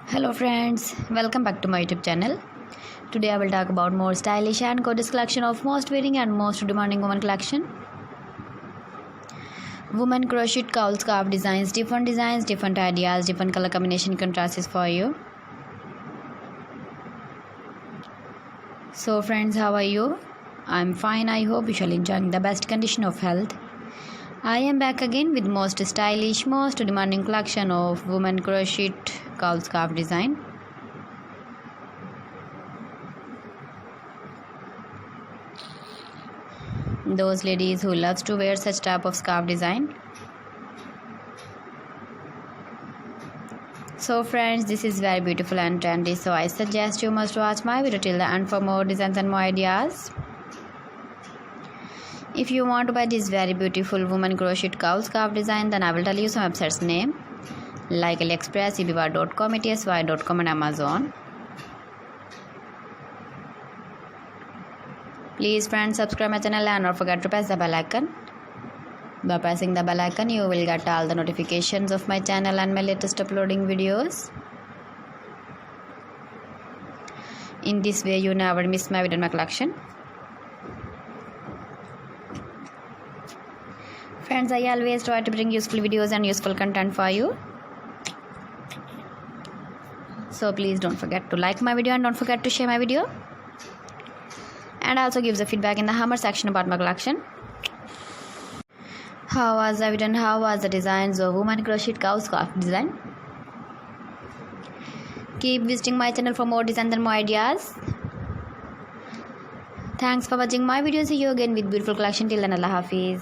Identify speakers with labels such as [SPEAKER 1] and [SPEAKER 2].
[SPEAKER 1] Hello friends, welcome back to my YouTube channel. Today I will talk about more stylish and gorgeous collection of most wearing and most demanding women collection. Women crochet cowl scarf designs, different ideas, different color combination contrasts for you. So friends, how are you? I'm fine. I hope you shall enjoying the best condition of health. I am back again with most stylish, most demanding collection of women crochet cowl scarf design. Those ladies who loves to wear such type of scarf design. So friends, this is very beautiful and trendy, so I suggest you must watch my video till the end for more designs and more ideas. If you want to buy this very beautiful woman crochet cowl scarf design, then I will tell you some websites name like AliExpress, eBay.com, ETSY.com and Amazon. Please friends, subscribe my channel and don't forget to press the bell icon. By pressing the bell icon, you will get all the notifications of my channel and my latest uploading videos. In this way, you never miss my video and my collection. Friends, I always try to bring useful videos and useful content for you. So please don't forget to like my video and don't forget to share my video. And also give the feedback in the comment section about my collection. How was the video and how was the designs of woman crochet cowl scarf design? Keep visiting my channel for more designs and more ideas. Thanks for watching my video. See you again with beautiful collection. Till then, Allah Hafiz.